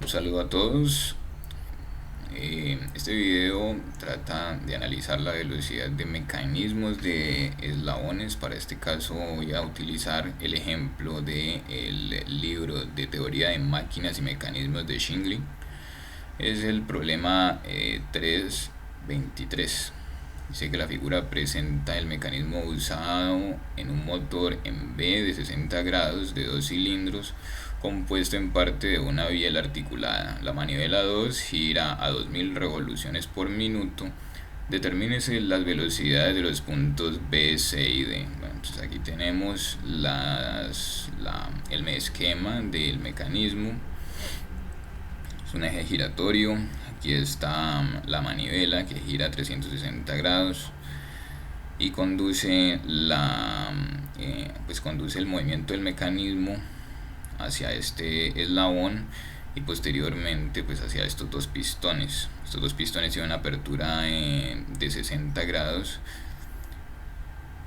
Un saludo a todos. Este video trata de analizar la velocidad de mecanismos de eslabones. Para este caso voy a utilizar el ejemplo del libro de teoría de máquinas y mecanismos de Shingley. Es el problema 323. Dice que la figura presenta el mecanismo usado en un motor en B de 60 grados de dos cilindros compuesto en parte de una biela articulada. La manivela 2 gira a 2000 revoluciones por minuto. Determínese las velocidades de los puntos B, C y D. Bueno, entonces aquí tenemos el esquema del mecanismo. Es un eje giratorio. Aquí está la manivela que gira a 360 grados y conduce conduce el movimiento del mecanismo hacia este eslabón y posteriormente pues hacia estos dos pistones. Estos dos pistones tienen una apertura de 60 grados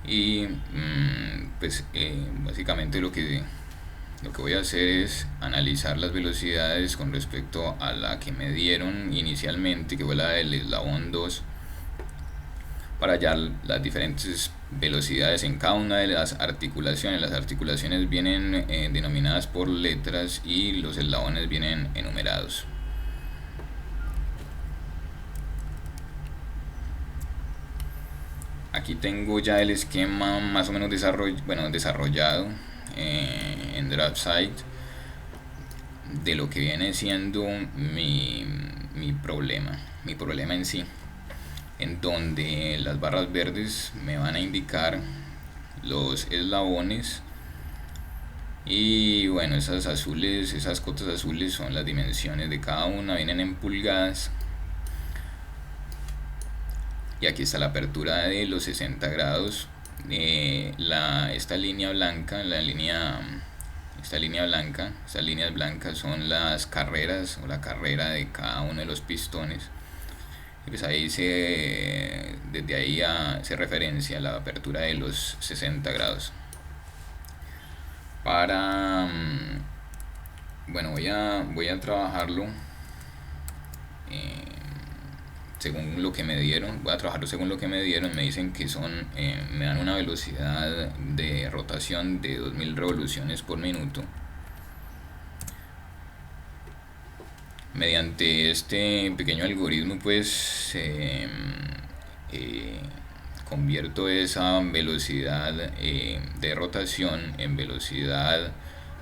y básicamente lo que voy a hacer es analizar las velocidades con respecto a la que me dieron inicialmente, que fue la del eslabón 2, para hallar las diferentes velocidades en cada una de las articulaciones. Las articulaciones vienen denominadas por letras y los eslabones vienen enumerados. Aquí tengo ya el esquema más o menos desarrollado en DraftSight de lo que viene siendo mi problema en sí, en donde las barras verdes me van a indicar los eslabones y bueno, esas cotas azules son las dimensiones de cada una, vienen en pulgadas. Y aquí está la apertura de los 60 grados. Esta línea blanca, estas líneas blancas son las carreras o la carrera de cada uno de los pistones. Y pues desde ahí se referencia la apertura de los 60 grados. Bueno, voy a trabajarlo según lo que me dieron. Voy a trabajarlo según lo que me dieron. Me dicen que me dan una velocidad de rotación de 2000 revoluciones por minuto. Mediante este pequeño algoritmo pues convierto esa velocidad de rotación en velocidad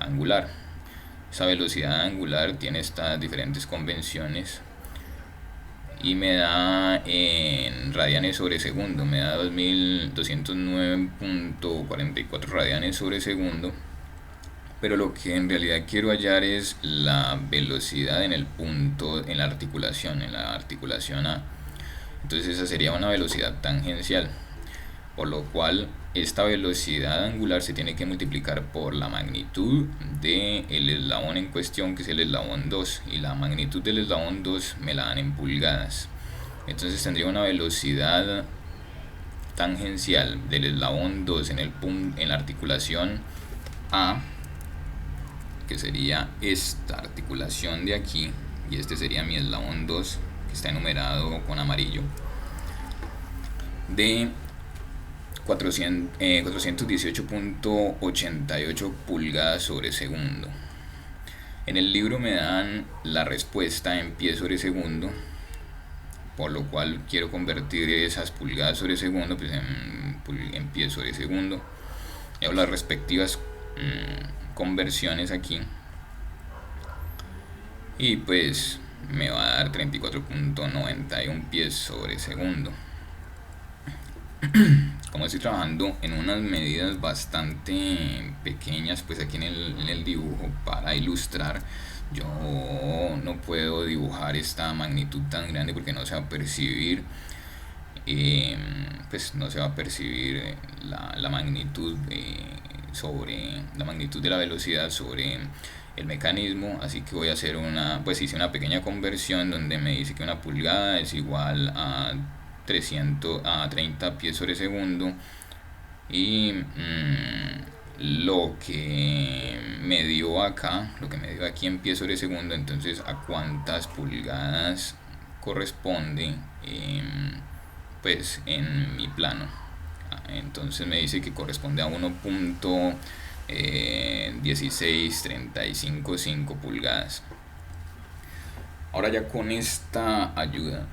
angular. Esa velocidad angular tiene estas diferentes convenciones y me da en radianes sobre segundo, me da 2209.44 radianes sobre segundo. Pero lo que en realidad quiero hallar es la velocidad en el punto, en la articulación A. Entonces esa sería una velocidad tangencial, por lo cual esta velocidad angular se tiene que multiplicar por la magnitud del eslabón en cuestión, que es el eslabón 2, y la magnitud del eslabón 2 me la dan en pulgadas. Entonces tendría una velocidad tangencial del eslabón 2 en la articulación A, que sería esta articulación de aquí, y este sería mi eslabón 2, que está enumerado con amarillo, de 418.88 pulgadas sobre segundo. En el libro me dan la respuesta en pies sobre segundo, por lo cual quiero convertir esas pulgadas sobre segundo pues en pies sobre segundo. Y hago las respectivas conversiones aquí y pues me va a dar 34.91 pies sobre segundo. Como estoy trabajando en unas medidas bastante pequeñas pues aquí en el dibujo, para ilustrar, yo no puedo dibujar esta magnitud tan grande porque no se va a percibir pues no se va a percibir la magnitud sobre la magnitud de la velocidad sobre el mecanismo. Así que voy a hacer hice una pequeña conversión donde me dice que una pulgada es igual a 30 pies sobre segundo y lo que me dio acá, lo que me dio aquí en pie sobre segundo, entonces a cuántas pulgadas corresponde pues en mi plano. Entonces me dice que corresponde a 1.16355 pulgadas. Ahora ya con esta ayuda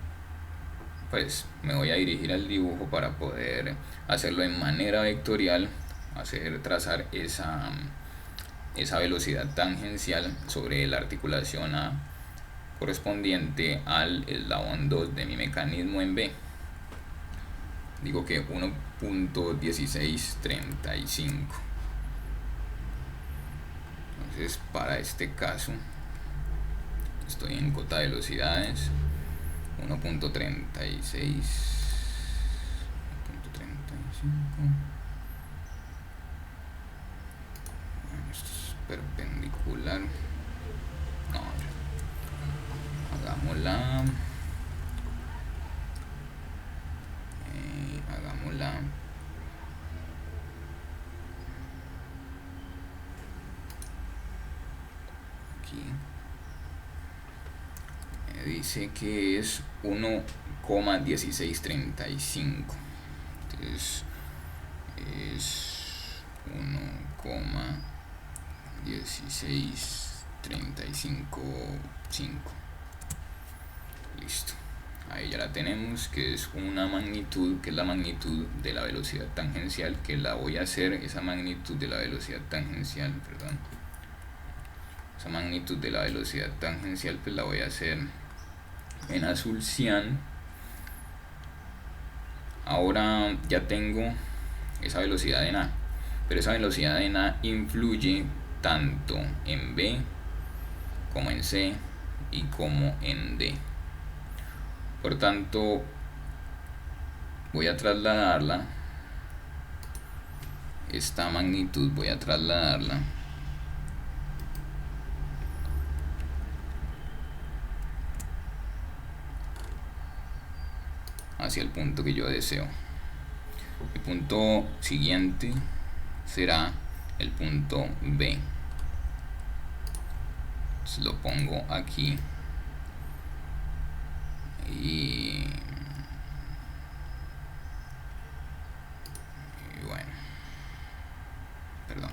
pues me voy a dirigir al dibujo para poder hacerlo en manera vectorial, trazar esa velocidad tangencial sobre la articulación A correspondiente al eslabón 2 de mi mecanismo en B. Digo que 1.1635. Entonces para este caso estoy en cota de velocidades 1.36, 1.35. Bueno, esto es perpendicular. No, hagámosla. Aquí me dice que es 1,1635. Entonces es 1,1635. Listo. Ahí ya la tenemos, que es una magnitud, que es la magnitud de la velocidad tangencial, que la voy a hacer, esa magnitud de la velocidad tangencial, perdón. Esa magnitud de la velocidad tangencial pues la voy a hacer en azul cian. Ahora ya tengo esa velocidad en A, pero esa velocidad en A influye tanto en B como en C y como en D. Por tanto, voy a trasladarla, esta magnitud voy a trasladarla hacia el punto que yo deseo. El punto siguiente será el punto B. Entonces lo pongo aquí y bueno, perdón.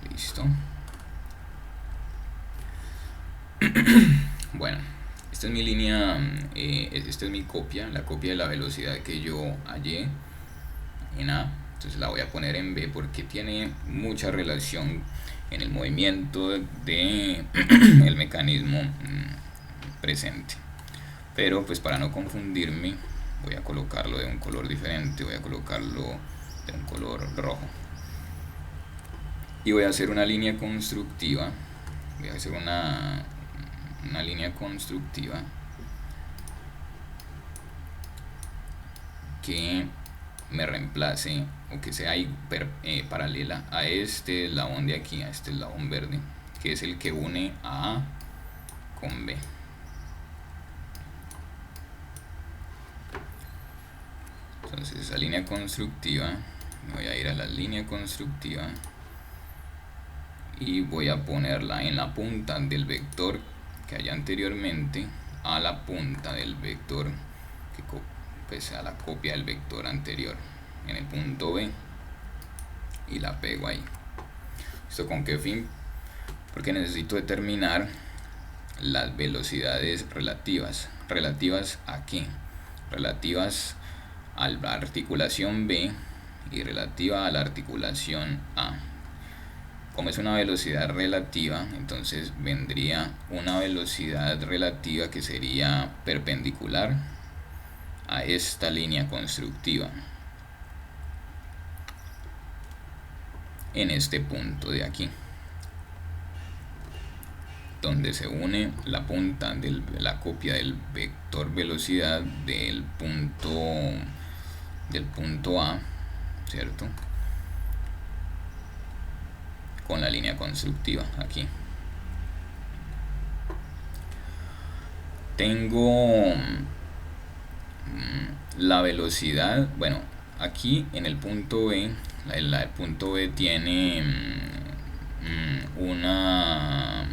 Listo. Bueno, esta es mi línea, esta es mi copia, la copia de la velocidad que yo hallé en A. Entonces la voy a poner en B porque tiene mucha relación en el movimiento de el mecanismo presente. Pero pues para no confundirme voy a colocarlo de un color diferente, voy a colocarlo de un color rojo. Y voy a hacer una línea constructiva, voy a hacer una línea constructiva que me reemplace o que sea paralela a este eslabón de aquí, a este eslabón verde, que es el que une a con B. Entonces esa línea constructiva, me voy a ir a la línea constructiva y voy a ponerla en la punta del vector que haya anteriormente a la punta del vector que pues a la copia del vector anterior en el punto B y la pego ahí. ¿Esto con qué fin? Porque necesito determinar las velocidades relativas. ¿Relativas a qué? Relativas a la articulación B y relativa a la articulación A. Como es una velocidad relativa, entonces vendría una velocidad relativa que sería perpendicular a esta línea constructiva en este punto de aquí, donde se une la punta de la copia del vector velocidad del punto A, ¿cierto?, con la línea constructiva aquí. Tengo La velocidad, bueno, aquí en el punto B, el punto B tiene una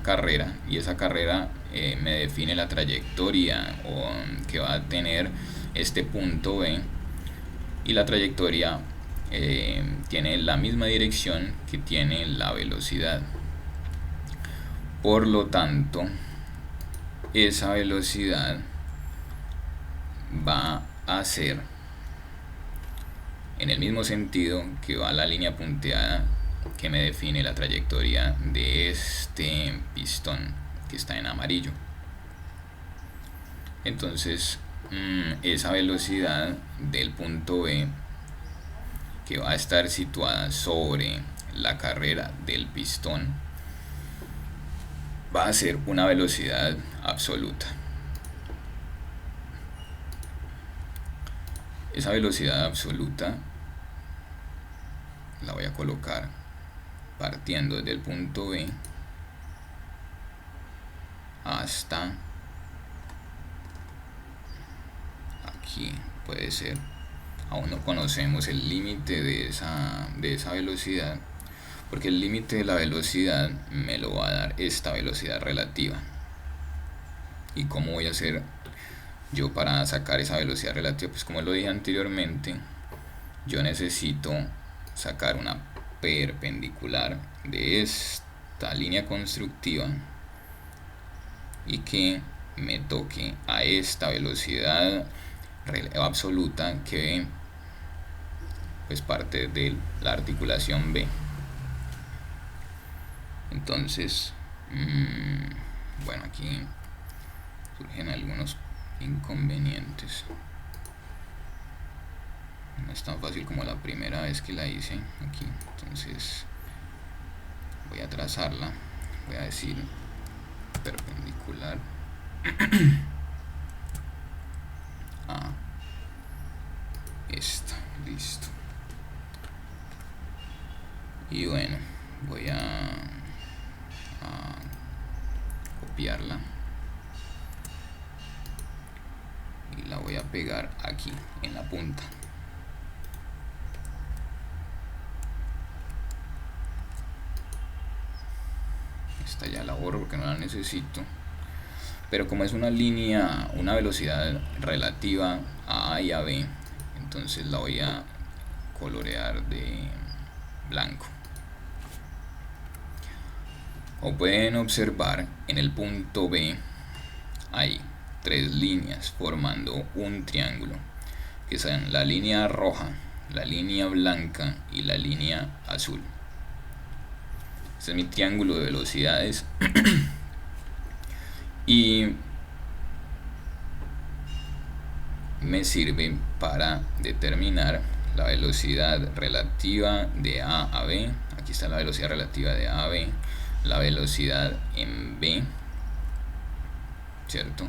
carrera, y esa carrera me define la trayectoria que va a tener este punto B, y la trayectoria tiene la misma dirección que tiene la velocidad. Por lo tanto, esa velocidad va a ser en el mismo sentido que va la línea punteada que me define la trayectoria de este pistón que está en amarillo. Entonces, esa velocidad del punto B, que va a estar situada sobre la carrera del pistón, va a ser una velocidad absoluta. Esa velocidad absoluta la voy a colocar partiendo desde el punto B hasta aquí, puede ser. Aún no conocemos el límite de esa velocidad, porque el límite de la velocidad me lo va a dar esta velocidad relativa. ¿Y cómo voy a hacer yo para sacar esa velocidad relativa? Pues como lo dije anteriormente, yo necesito sacar una perpendicular de esta línea constructiva y que me toque a esta velocidad absoluta que pues parte de la articulación B. Entonces, bueno, aquí surgen algunos inconvenientes. No es tan fácil como la primera vez que la hice aquí. Entonces voy a trazarla. Voy a decir perpendicular a esta. Listo. Y bueno, voy a copiarla y la voy a pegar aquí en la punta. Esta ya la borro porque no la necesito, pero como es una línea, una velocidad relativa a A y a B, entonces la voy a colorear de blanco. Como pueden observar, en el punto B hay tres líneas formando un triángulo, que son la línea roja, la línea blanca y la línea azul. Este es mi triángulo de velocidades y me sirve para determinar la velocidad relativa de A a B. Aquí está la velocidad relativa de A a B, la velocidad en B, ¿cierto?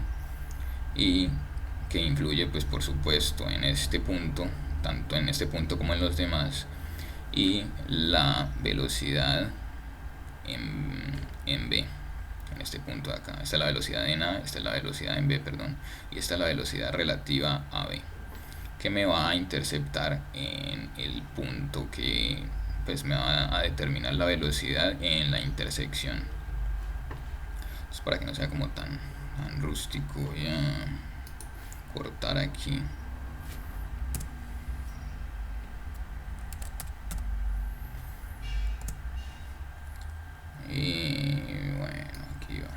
Y que influye, pues por supuesto, en este punto, tanto en este punto como en los demás, y la velocidad en B, en este punto de acá. Esta es la velocidad en A, esta es la velocidad en B, perdón, y esta es la velocidad relativa a B, que me va a interceptar en el punto que pues me va a determinar la velocidad en la intersección. Entonces, para que no sea como tan rústico, voy a cortar aquí. Y bueno, aquí va.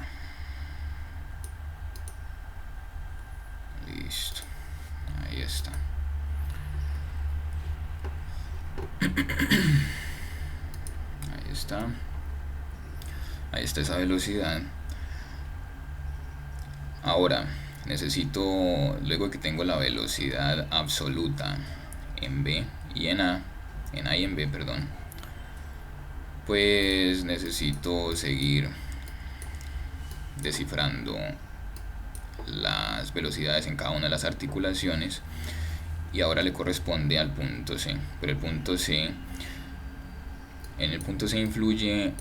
Listo. Ahí está. Ahí está. Ahí está esa velocidad. Ahora necesito, luego que tengo la velocidad absoluta en B y en A y en B, perdón, pues necesito seguir descifrando las velocidades en cada una de las articulaciones, y ahora le corresponde al punto C. Pero el punto C, en el punto C influye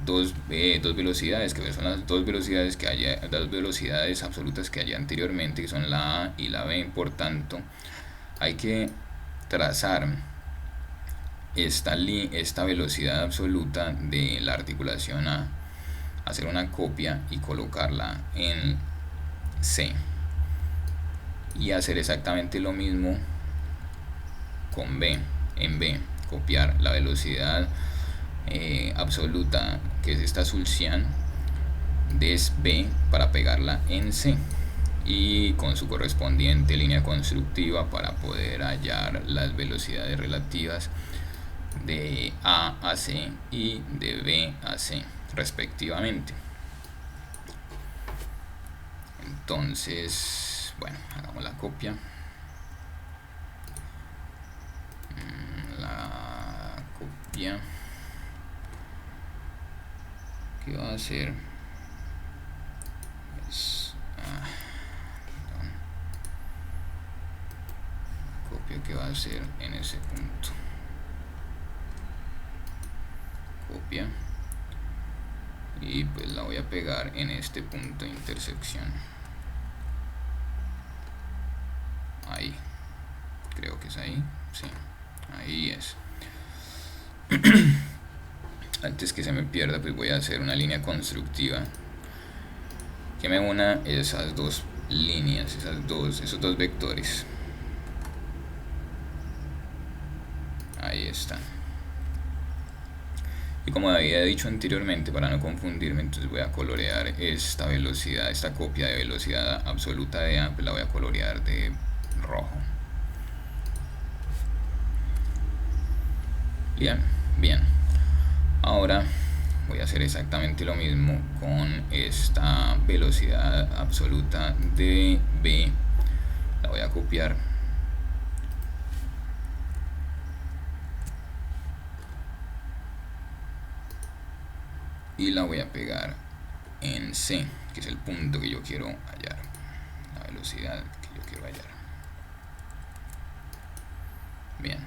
dos velocidades, que son las dos velocidades absolutas que hay anteriormente, que son la A y la B. Por tanto, hay que trazar esta velocidad absoluta de la articulación A, hacer una copia y colocarla en C, y hacer exactamente lo mismo con B. En B, copiar la velocidad absoluta, que es esta azul cian, de B, para pegarla en C, y con su correspondiente línea constructiva para poder hallar las velocidades relativas de A a C y de B a C respectivamente. Entonces, bueno, hagamos la copia. ¿Qué va a hacer? Copia que va a hacer en ese punto. Copia. Y pues la voy a pegar en este punto de intersección. Ahí. Creo que es ahí. Sí. Ahí es. Antes que se me pierda, pues voy a hacer una línea constructiva que me una esas dos líneas, esos dos vectores. Ahí está. Y como había dicho anteriormente, para no confundirme, entonces voy a colorear esta velocidad, esta copia de velocidad absoluta de A, pues la voy a colorear de rojo. Bien. Ahora voy a hacer exactamente lo mismo con esta velocidad absoluta de B. La voy a copiar. Y la voy a pegar en C, que es el punto que yo quiero hallar, la velocidad que yo quiero hallar. Bien,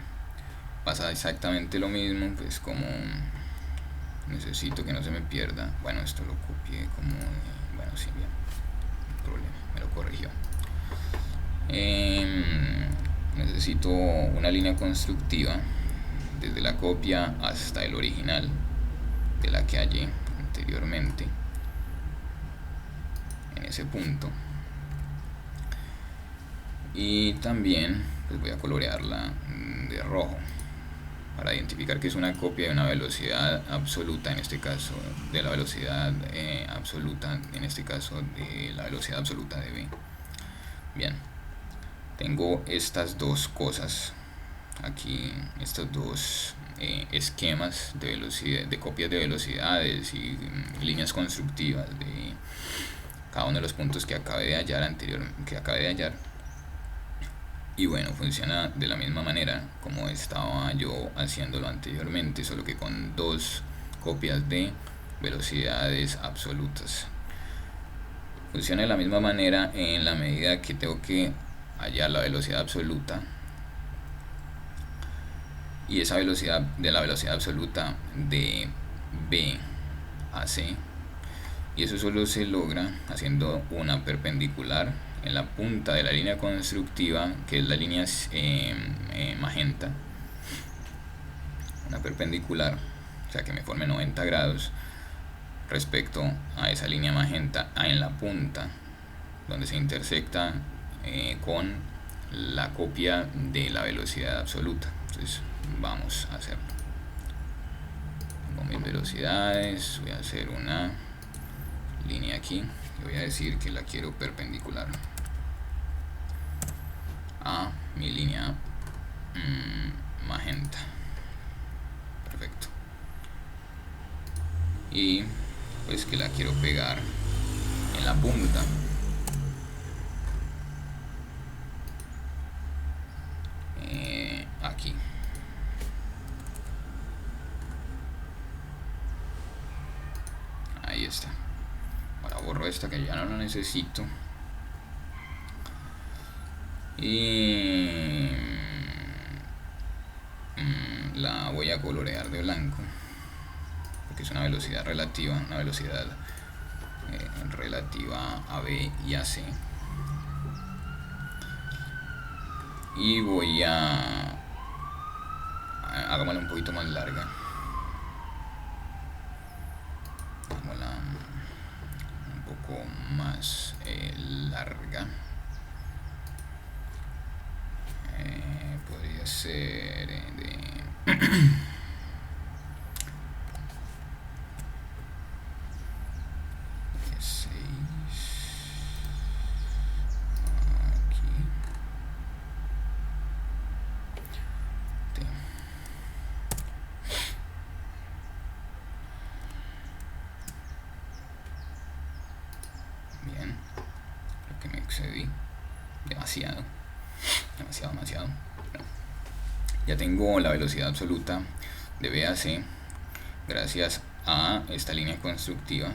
pasa exactamente lo mismo, pues como necesito que no se me pierda. Bueno, esto lo copié como, bueno, sí, bien, no hay problema, me lo corrigió. Necesito una línea constructiva desde la copia hasta el original de la que hallé anteriormente en ese punto, y también pues voy a colorearla de rojo para identificar que es una copia de una velocidad absoluta, en este caso de la velocidad absoluta, en este caso de la velocidad absoluta de B. Bien, tengo estas dos cosas aquí, estos dos esquemas de velocidad, de copias de velocidades y líneas constructivas de cada uno de los puntos que acabé de hallar y bueno, funciona de la misma manera como estaba yo haciéndolo anteriormente, solo que con dos copias de velocidades absolutas. Funciona de la misma manera en la medida que tengo que hallar la velocidad absoluta, y esa velocidad de la velocidad absoluta de B a C, y eso solo se logra haciendo una perpendicular en la punta de la línea constructiva, que es la línea magenta, una perpendicular, o sea que me forme 90 grados respecto a esa línea magenta en la punta donde se intersecta con la copia de la velocidad absoluta. Entonces vamos a hacerlo. Tengo mis velocidades, voy a hacer una línea aquí y voy a decir que la quiero perpendicular a mi línea magenta. Perfecto. Y pues que la quiero pegar en la punta. Aquí. Ahí está. Ahora borro esta que ya no la necesito. Y la voy a colorear de blanco, que es una velocidad relativa, una velocidad relativa a B y a C. Y voy a hagámosla un poquito más larga. Hagámosla un poco más larga. Podría ser de 6 aquí. Bien, creo que me excedí demasiado. Bueno, ya tengo la velocidad absoluta de B a C gracias a esta línea constructiva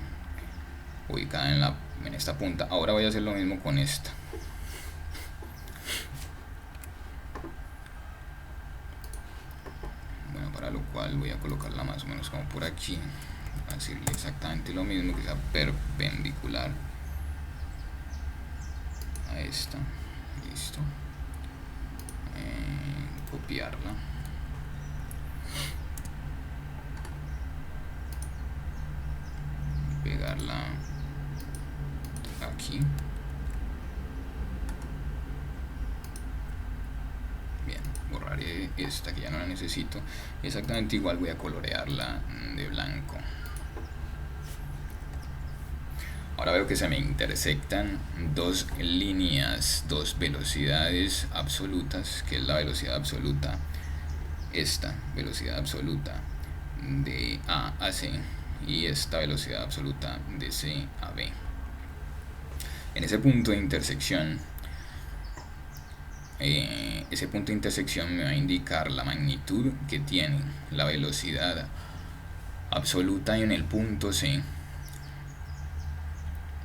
ubicada en esta punta. Ahora voy a hacer lo mismo con esta. Bueno, para lo cual voy a colocarla más o menos como por aquí. Voy a decirle exactamente lo mismo, que sea perpendicular a esta. Listo. Copiarla. Pegarla aquí. Bien, borraré esta que ya no la necesito. Exactamente igual voy a colorearla de blanco. Ahora veo que se me intersectan dos líneas, dos velocidades absolutas, que es la velocidad absoluta, esta velocidad absoluta de A a C y esta velocidad absoluta de C a B. En ese punto de intersección, ese punto de intersección me va a indicar la magnitud que tiene la velocidad absoluta en el punto C,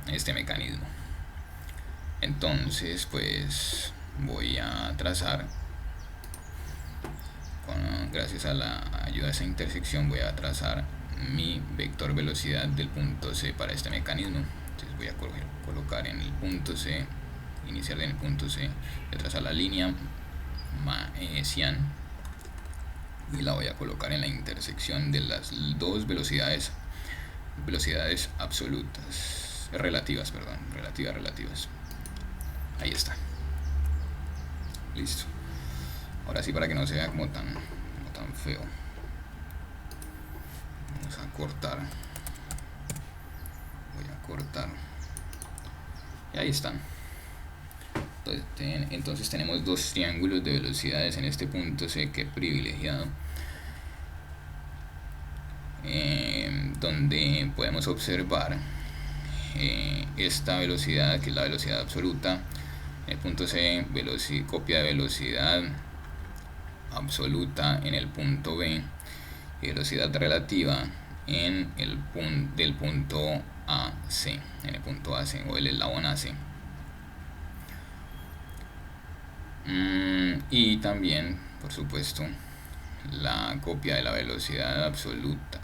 este mecanismo. Entonces pues voy a trazar, gracias a la ayuda de esa intersección, voy a trazar mi vector velocidad del punto C para este mecanismo. Entonces voy a colocar en el punto C, iniciar en el punto C, voy a trazar la línea cian y la voy a colocar en la intersección de las dos velocidades absolutas, relativas. Ahí está. Listo. Ahora sí, para que no se vea como tan feo, vamos a cortar. Voy a cortar. Y ahí están. Entonces tenemos dos triángulos de velocidades en este punto C, que privilegiado, donde podemos observar esta velocidad, que es la velocidad absoluta. En el punto C, copia de velocidad absoluta en el punto B y velocidad relativa en el del punto AC, en el punto AC o el eslabón AC. Y también, por supuesto, la copia de la velocidad absoluta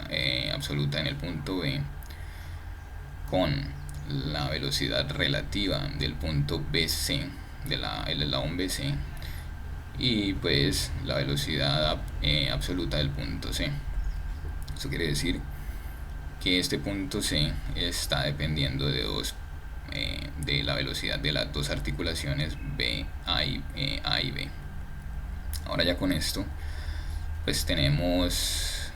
en el punto B con la velocidad relativa del punto BC, el eslabón BC, y pues la velocidad absoluta del punto C. Eso quiere decir que este punto C está dependiendo de de la velocidad de las dos articulaciones A y B. Ahora ya con esto pues tenemos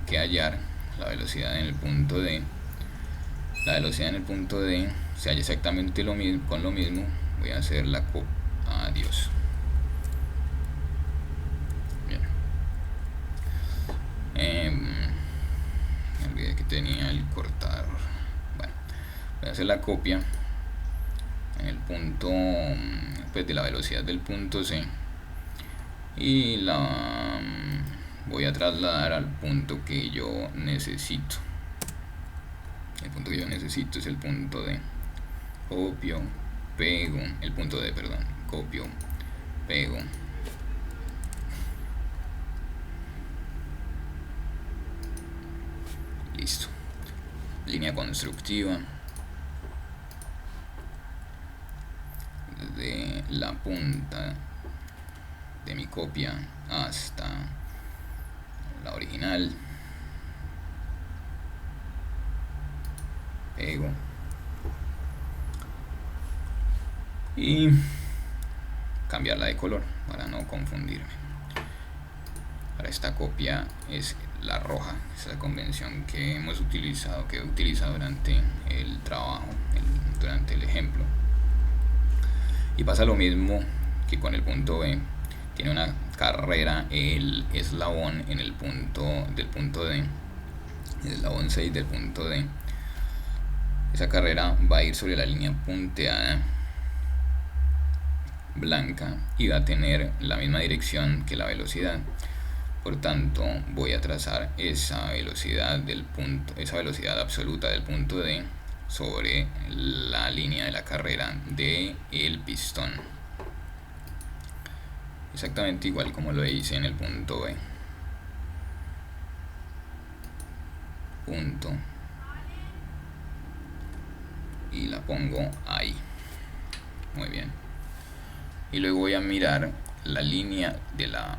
que hallar la velocidad en el punto D. La velocidad en el punto D se halla exactamente con lo mismo. Voy a hacer la copia. Adiós. Bien. Me olvidé que tenía el cortador. Bueno, voy a hacer la copia en el punto pues de la velocidad del punto C y la voy a trasladar al punto que yo necesito. El punto que yo necesito es el punto D. Copio, pego, el punto D, perdón. Copio, pego. línea constructiva desde la punta de mi copia hasta la original, pego y cambiarla de color para no confundirme. Para esta copia es la roja, es la convención que hemos utilizado, que he utilizado durante el trabajo, durante el ejemplo. Y pasa lo mismo que con el punto B. Tiene una carrera, el eslabón en el punto del punto D, el eslabón 6 del punto D. Esa carrera va a ir sobre la línea punteada blanca y va a tener la misma dirección que la velocidad. Por tanto, voy a trazar esa velocidad del punto, esa velocidad absoluta del punto D sobre la línea de la carrera del pistón. Exactamente igual como lo hice en el punto B. Punto. Y la pongo ahí. Muy bien. Y luego voy a mirar la línea de la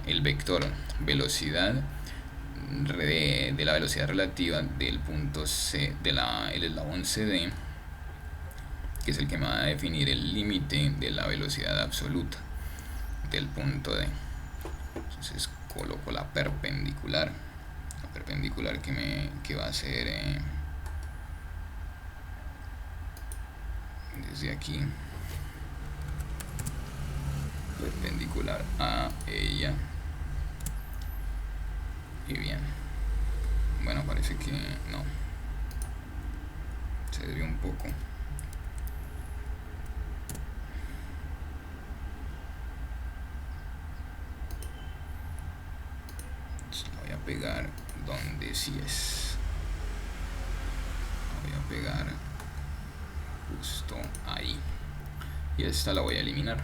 el vector velocidad de la velocidad relativa del punto C, el eslabón CD, que es el que me va a definir el límite de la velocidad absoluta del punto D. Entonces coloco la perpendicular que va a ser desde aquí, perpendicular a ella. Y bien, bueno, parece que no, se desvió un poco. La voy a pegar donde sí es. La voy a pegar justo ahí. Y esta la voy a eliminar.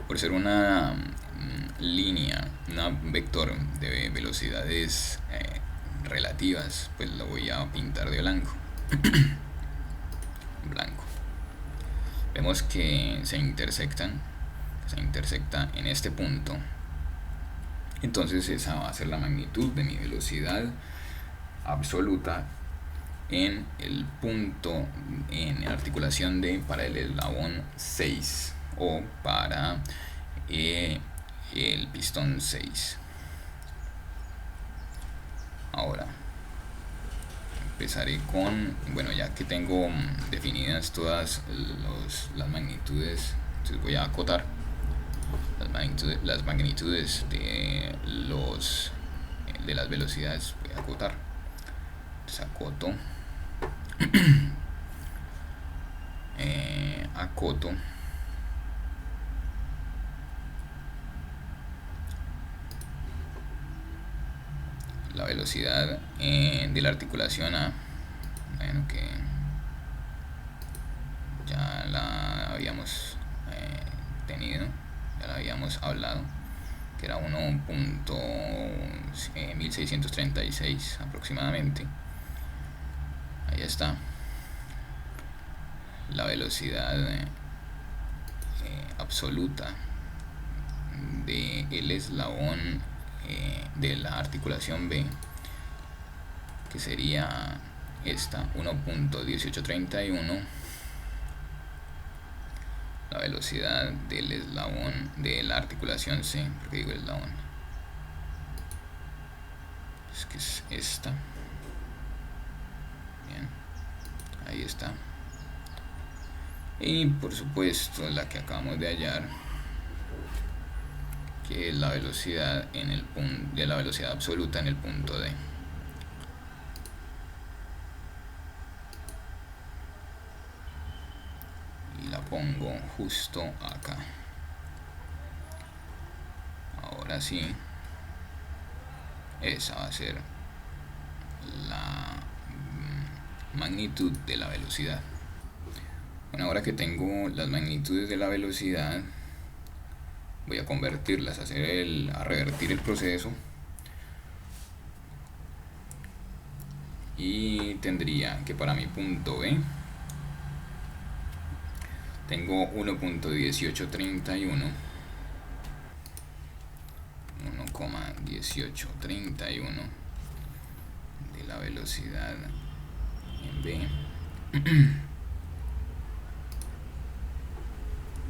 Por ser una línea, un vector de velocidades relativas, pues lo voy a pintar de blanco. Blanco. Vemos que se intersecta en este punto. Entonces esa va a ser la magnitud de mi velocidad absoluta en el punto, en la articulación D para el eslabón 6 o para el pistón 6. Ahora empezaré con, bueno, ya que tengo definidas todas las magnitudes, entonces voy a acotar las magnitudes de las velocidades. Voy a acotar, entonces acoto acoto la velocidad de la articulación A, bueno, que ya la habíamos tenido, ya la habíamos hablado, que era 1.1636 aproximadamente. Ahí está la velocidad absoluta del eslabón de la articulación B, que sería esta, 1.1831. La velocidad del eslabón de la articulación C, porque digo eslabón, es que es esta. Bien, ahí está. Y por supuesto la que acabamos de hallar, que es la velocidad de la velocidad absoluta en el punto D. Y la pongo justo acá. Ahora sí, esa va a ser la magnitud de la velocidad. Bueno, ahora que tengo las magnitudes de la velocidad, voy a convertirlas, a revertir el proceso y tendría que para mi punto B tengo 1.1831 1,1831 de la velocidad en B.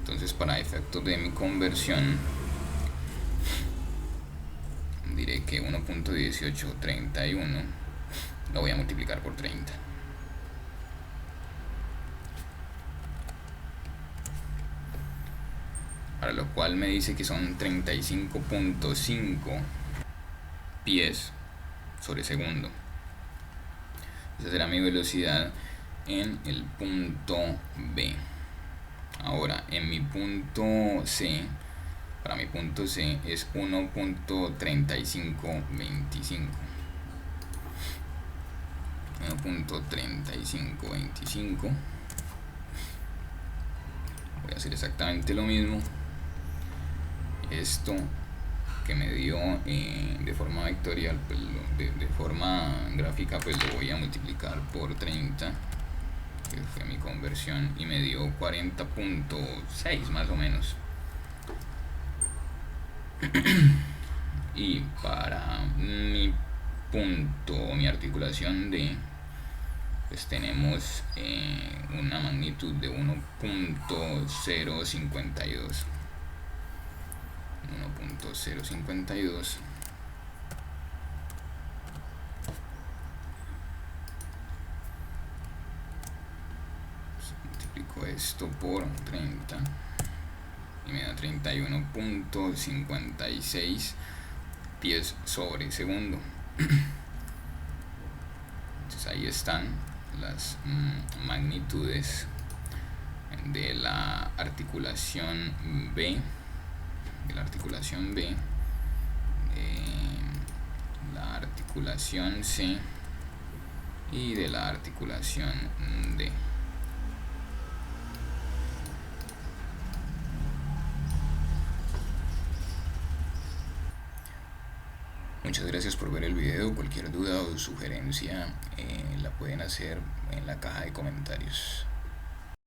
Entonces, para efectos de mi conversión, diré que 1.1831 lo voy a multiplicar por 30. Para lo cual me dice que son 35.5 pies sobre segundo. Esa será mi velocidad en el punto B. Ahora, en mi punto C, para mi punto C es 1.3525. 1.3525. Voy a hacer exactamente lo mismo. Esto que me dio de forma vectorial, pues de forma gráfica, pues lo voy a multiplicar por 30, que fue mi conversión, y me dio 40.6 más o menos. Y para mi punto, mi articulación D, pues tenemos una magnitud de 1.052. 1.052. Multiplico esto por 30 y me da 31.56 pies sobre segundo. Entonces ahí están las magnitudes de la articulación B, la articulación C y de la articulación D. Muchas gracias por ver el video. Cualquier duda o sugerencia la pueden hacer en la caja de comentarios.